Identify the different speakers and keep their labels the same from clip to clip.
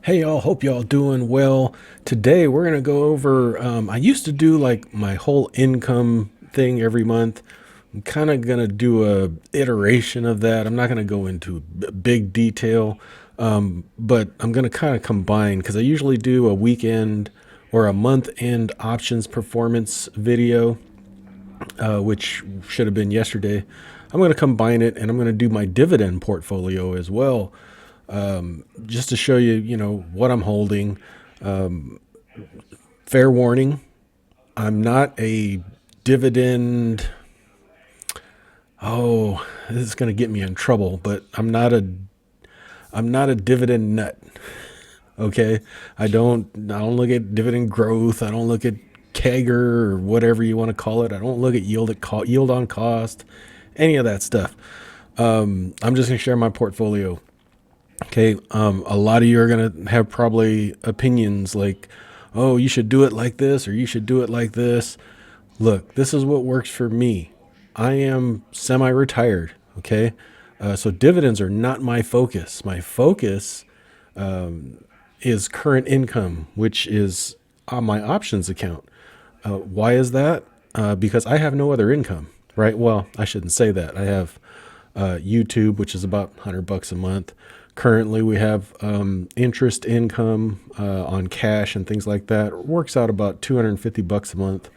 Speaker 1: Hey y'all, hope y'all doing well. Today we're gonna go over. I used to do like my whole income thing every month. I'm kind of gonna do a iteration of that. I'm not gonna go into big detail, but I'm gonna kind of combine because I usually do a weekend or a month end options performance video, which should have been yesterday. I'm going to combine it and I'm going to do my dividend portfolio as well, just to show you, what I'm holding. Fair warning, I'm not a dividend. Oh, this is going to get me in trouble, but I'm not a dividend nut. Okay, I don't look at dividend growth. I don't look at CAGR or whatever you want to call it. I don't look at yield on cost, any of that stuff. I'm just going to share my portfolio. Okay. A lot of you are going to have probably opinions like, oh, you should do it like this or you should do it like this. Look, this is what works for me. I am semi retired. Okay. So dividends are not my focus. My focus is current income, which is on my options account. Why is that? Because I have no other income, right? Well, I shouldn't say that. I have YouTube, which is about $100 a month. Currently, we have interest income on cash and things like that. It works out about $250 a month.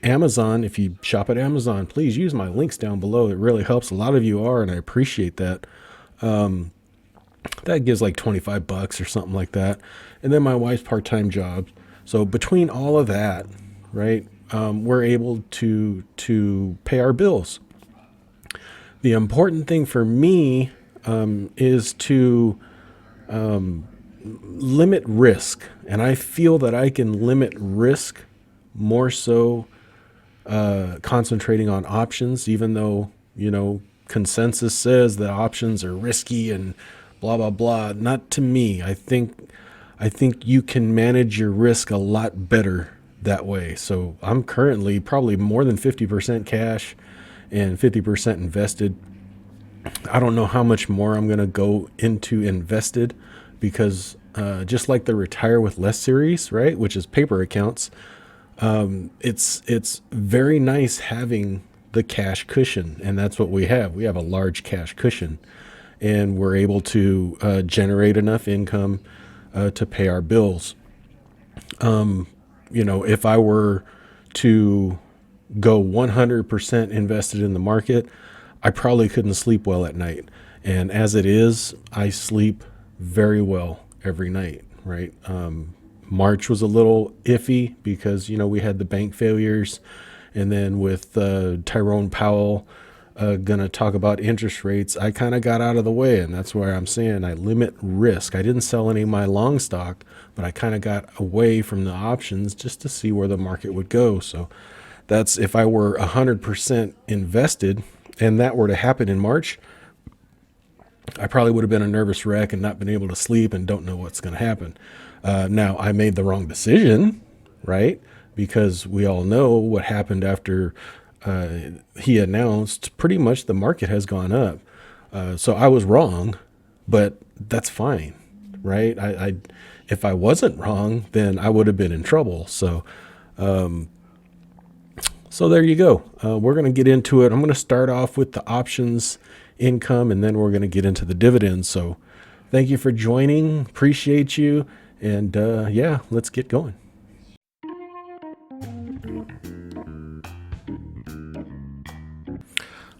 Speaker 1: Amazon, if you shop at Amazon, please use my links down below. It really helps. A lot of you are, and I appreciate that. That gives like $25 or something like that. And then my wife's part-time job. So between all of that, right, we're able to pay our bills. The important thing for me is to limit risk, and I feel that I can limit risk more so concentrating on options, even though consensus says that options are risky and blah blah blah. Not to me. I think you can manage your risk a lot better that way. So I'm currently probably more than 50% cash and 50% invested. I don't know how much more I'm going to go into invested because just like the retire with less series, right, which is paper accounts, it's very nice having the cash cushion, and that's what we have. We have a large cash cushion, and we're able to generate enough income to pay our bills. If I were to go 100% invested in the market, I probably couldn't sleep well at night. And as it is, I sleep very well every night, right? March was a little iffy because, we had the bank failures. And then with Tyrone Powell going to talk about interest rates, I kind of got out of the way. And that's where I'm saying I limit risk. I didn't sell any of my long stock, but I kind of got away from the options just to see where the market would go. So that's if I were 100% invested and that were to happen in March, I probably would have been a nervous wreck and not been able to sleep and don't know what's going to happen. Now, I made the wrong decision, right? Because we all know what happened after he announced pretty much the market has gone up. So I was wrong, but that's fine, right? If I wasn't wrong, then I would have been in trouble. So there you go. We're going to get into it. I'm going to start off with the options income, and then we're going to get into the dividends. So thank you for joining. Appreciate you. And yeah, let's get going.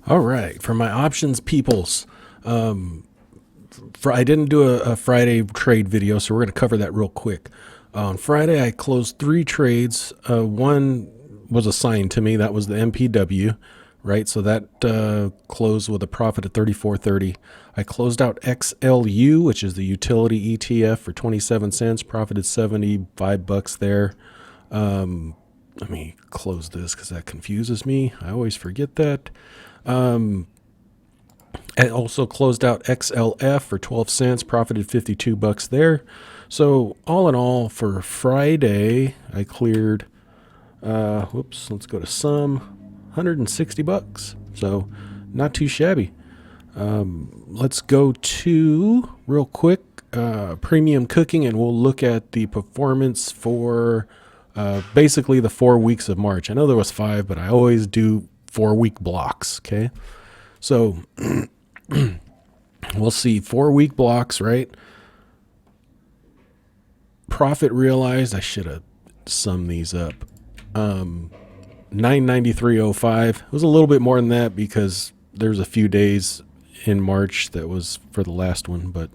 Speaker 1: All right. For my options peoples, I didn't do a Friday trade video, so we're going to cover that real quick. On Friday, I closed 3 trades. One was assigned to me. That was the MPW, right? So that closed with a profit of 34.30. I closed out XLU, which is the utility ETF, for 27 cents. Profited $75 there. Let me close this because that confuses me. I always forget that. I also closed out XLF for 12 cents, profited $52 there. So all in all, for Friday, I cleared, let's go to some, $160. So not too shabby. Let's go to, real quick, premium cooking, and we'll look at the performance for basically the 4 weeks of March. I know there was 5, but I always do 4-week blocks. Okay. So we'll see 4-week blocks, right? Profit realized, I should have summed these up. 993.05. It was a little bit more than that because there's a few days in March that was for the last one, but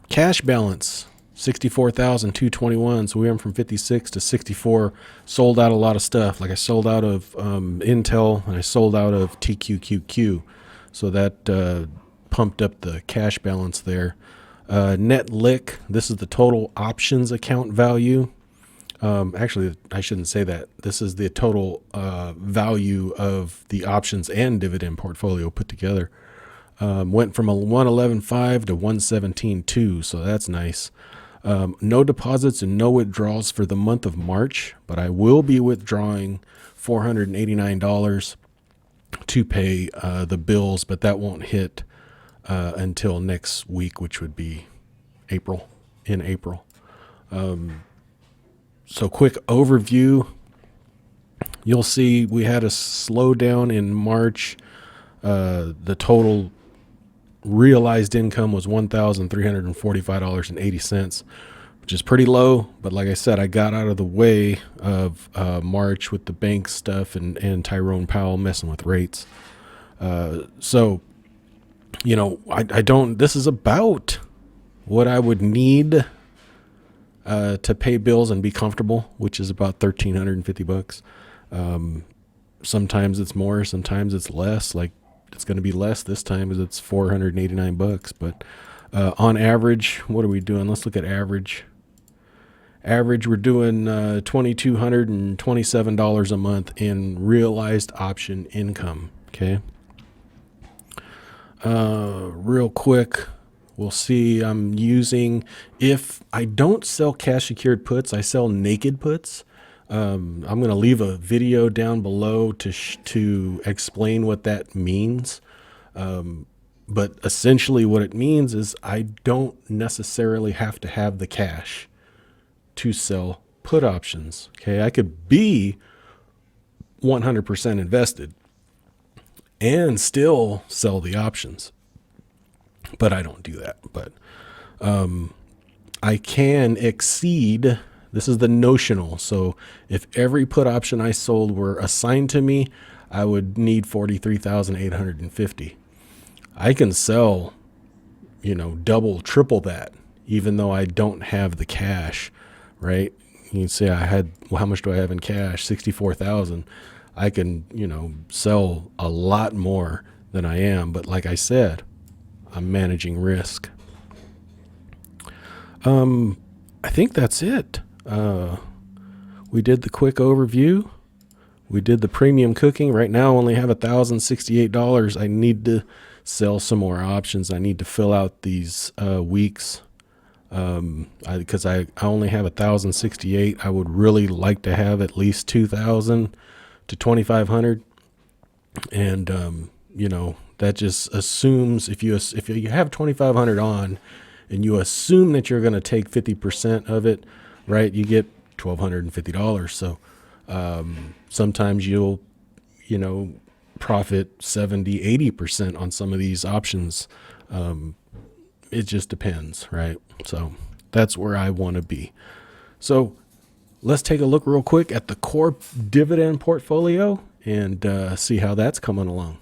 Speaker 1: cash balance 64,221. So we went from 56 to 64. Sold out a lot of stuff. Like I sold out of Intel, and I sold out of TQQQ. So that pumped up the cash balance there. Net lick. This is the total options account value. Actually, I shouldn't say that. This is the total value of the options and dividend portfolio put together. Went from a 111.5 to 117.2, so that's nice. No deposits and no withdrawals for the month of March, but I will be withdrawing $489 to pay the bills, but that won't hit until next week, which would be April. So quick overview. You'll see we had a slowdown in March. The total realized income was $1,345.80, which is pretty low. But like I said, I got out of the way of March with the bank stuff and Tyrone Powell messing with rates. So, I don't, this is about what I would need to pay bills and be comfortable, which is about $1,350. Sometimes it's more, sometimes it's less. Like it's going to be less this time because it's $489. But on average, what are we doing? Let's look at average. Average, we're doing $2,227 a month in realized option income. Okay. Real quick. We'll see. I'm using, if I don't sell cash secured puts, I sell naked puts. I'm going to leave a video down below to explain what that means. But essentially what it means is I don't necessarily have to have the cash to sell put options. Okay. I could be 100% invested and still sell the options. But I don't do that. But I can exceed, this is the notional. So if every put option I sold were assigned to me, I would need 43,850. I can sell, double, triple that, even though I don't have the cash, right? You can say how much do I have in cash? 64,000. I can, sell a lot more than I am. But like I said, I'm managing risk. I think that's it. We did the quick overview. We did the premium cooking. Right now I only have $1,068. I need to sell some more options. I need to fill out these weeks because I only have $1,068. I would really like to have at least 2,000 to 2,500. And, that just assumes if you have 2,500 on and you assume that you're going to take 50% of it, right, you get $1,250. So sometimes you'll, profit 70, 80% on some of these options. It just depends, right? So that's where I want to be. So let's take a look real quick at the core dividend portfolio and see how that's coming along.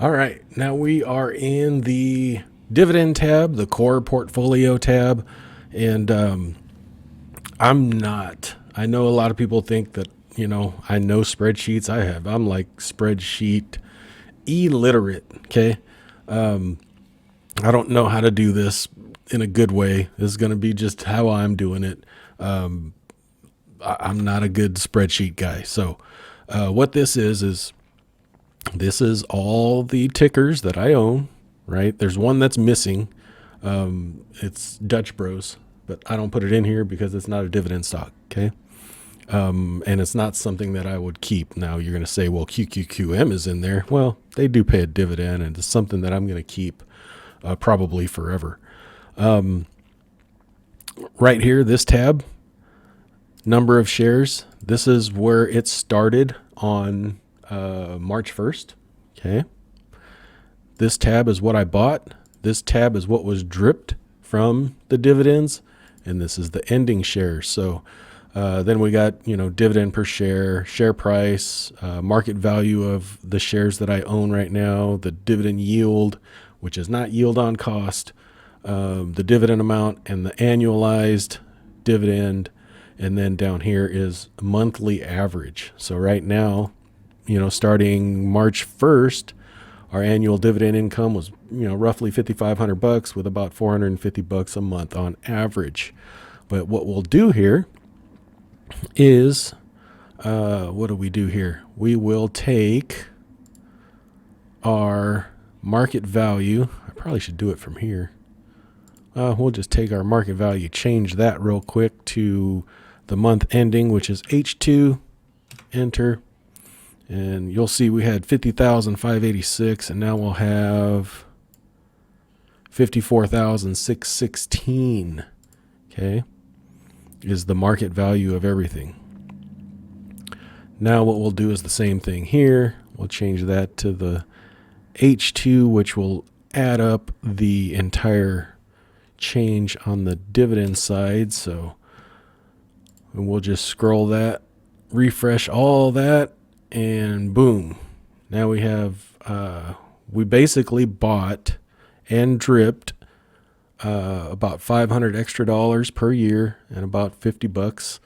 Speaker 1: All right, now we are in the dividend tab, the core portfolio tab, and I know a lot of people think that, I know spreadsheets. I'm like spreadsheet illiterate. Okay. I don't know how to do this in a good way. This is going to be just how I'm doing it. I'm not a good spreadsheet guy. So, what this is this is all the tickers that I own, right? There's one that's missing. It's Dutch Bros, but I don't put it in here because it's not a dividend stock. Okay. And it's not something that I would keep. Now you're going to say, well, QQQM is in there. Well, they do pay a dividend, and it's something that I'm going to keep probably forever. Right here, this tab, number of shares. This is where it started on March 1st. Okay. This tab is what I bought. This tab is what was dripped from the dividends. And this is the ending shares. So then we got, dividend per share, share price, market value of the shares that I own right now, the dividend yield, which is not yield on cost, the dividend amount, and the annualized dividend. And then down here is monthly average. So right now, starting March 1st, our annual dividend income was, roughly $5,500 with about $450 a month on average. But what we'll do here is, what do we do here? We will take our market value. I probably should do it from here. We'll just take our market value, change that real quick to the month ending, which is H2, enter. And you'll see we had 50,586, and now we'll have 54,616. Okay, is the market value of everything. Now what we'll do is the same thing here. We'll change that to the H2, which will add up the entire change on the dividend side. So we'll just scroll that, refresh all that, and boom. Now we have, we basically bought and dripped about $500 extra per year and about $50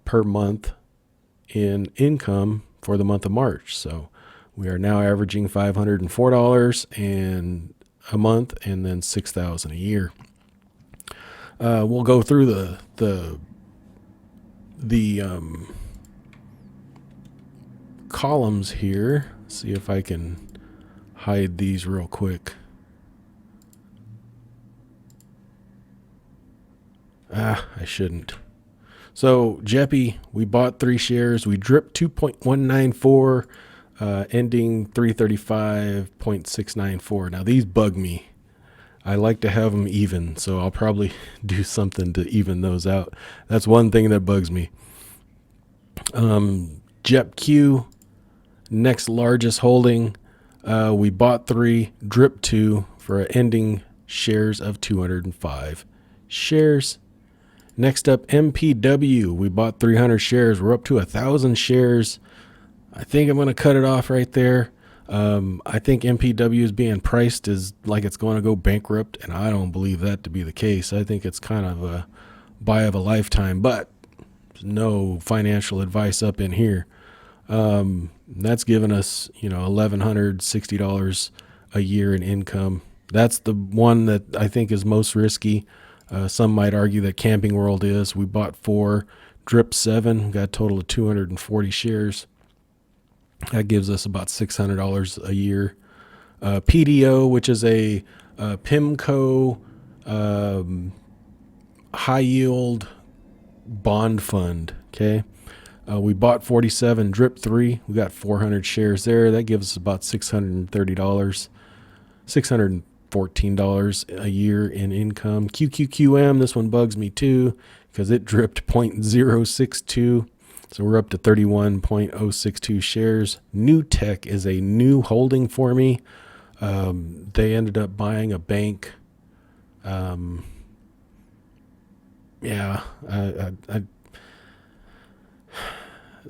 Speaker 1: per month in income for the month of March. So we are now averaging $504 and a month, and then $6,000 a year. We'll go through the columns here. See if I can hide these real quick. I shouldn't. So Jeppy, we bought 3 shares. We dripped 2.194, ending 335.694. Now these bug me. I like to have them even, so I'll probably do something to even those out. That's one thing that bugs me. JEPQ, next largest holding. We bought 3, dripped 2 for ending shares of 205 shares. Next up, MPW. We bought 300 shares. We're up to 1,000 shares. I think I'm going to cut it off right there. I think MPW is being priced as like it's going to go bankrupt, and I don't believe that to be the case. I think it's kind of a buy of a lifetime, but no financial advice up in here. That's given us, $1,160 a year in income. That's the one that I think is most risky. Some might argue that Camping World is. We bought 4, dripped 7, got a total of 240 shares. That gives us about $600 a year. PDO, which is a PIMCO high yield bond fund. Okay. We bought 47, dripped 3. We got 400 shares there. That gives us about $630, $614 a year in income. QQQM, this one bugs me too because it dripped 0.062. So we're up to 31.062 shares. New Tech is a new holding for me. They ended up buying a bank.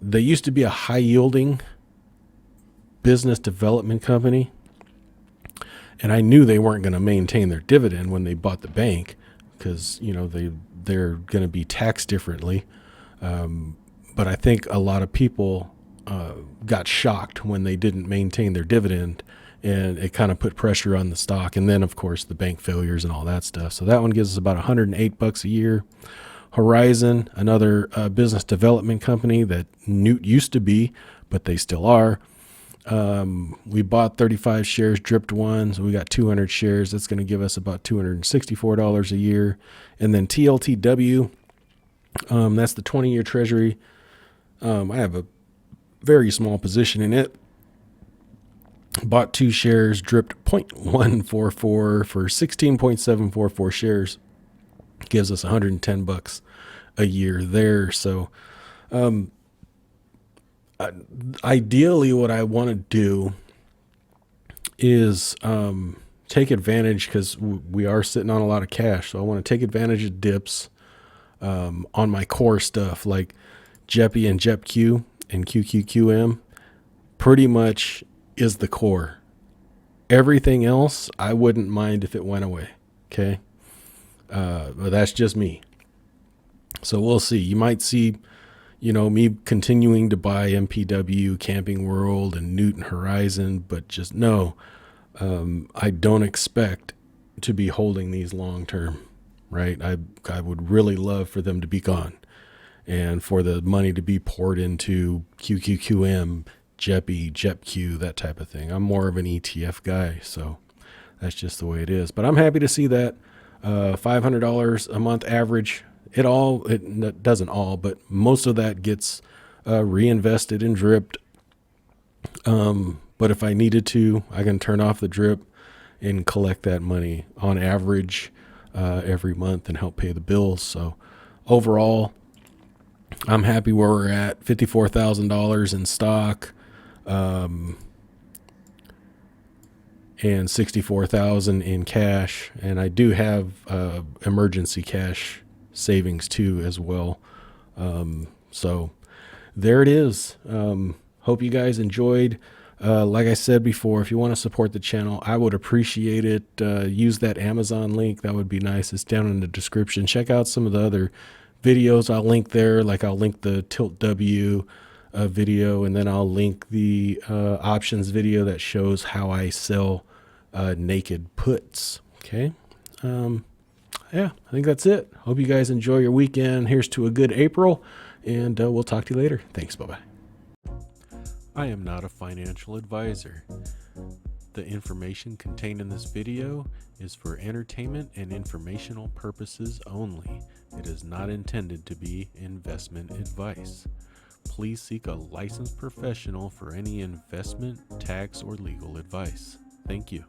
Speaker 1: They used to be a high yielding business development company. And I knew they weren't going to maintain their dividend when they bought the bank because, they're going to be taxed differently. But I think a lot of people got shocked when they didn't maintain their dividend, and it kind of put pressure on the stock. And then, of course, the bank failures and all that stuff. So that one gives us about $108 a year. Horizon, another business development company that Newt used to be, but they still are. We bought 35 shares, dripped 1, so we got 200 shares. That's going to give us about $264 a year. And then TLTW, that's the 20-year treasury. I have a very small position in it. Bought 2 shares, dripped 0.144 for 16.744 shares. Gives us $110 a year there. So ideally what I want to do is take advantage, because we are sitting on a lot of cash. So I want to take advantage of dips on my core stuff like JEPI and JEPQ and QQQM. Pretty much is the core. Everything else, I wouldn't mind if it went away. Okay. But that's just me. So we'll see. You might see, me continuing to buy MPW, Camping World, and Newton Horizon, but just know, I don't expect to be holding these long term, right? I would really love for them to be gone and for the money to be poured into QQQM, JEPI, JEPQ, that type of thing. I'm more of an ETF guy, so that's just the way it is. But I'm happy to see that $500 a month average. It doesn't all, but most of that gets reinvested and dripped. But if I needed to, I can turn off the drip and collect that money on average every month and help pay the bills. So overall, I'm happy where we're at. $54,000 in stock, and $64,000 in cash. And I do have emergency cash savings too as well. So there it is. Hope you guys enjoyed. Like I said before, if you want to support the channel, I would appreciate it. Use that Amazon link. That would be nice. It's down in the description. Check out some of the other videos I'll link there. Like I'll link the Tilt W video, and then I'll link the options video that shows how I sell naked puts. Okay. Yeah, I think that's it. Hope you guys enjoy your weekend. Here's to a good April, and we'll talk to you later. Thanks. Bye-bye. I am not a financial advisor. The information contained in this video is for entertainment and informational purposes only. It is not intended to be investment advice. Please seek a licensed professional for any investment, tax, or legal advice. Thank you.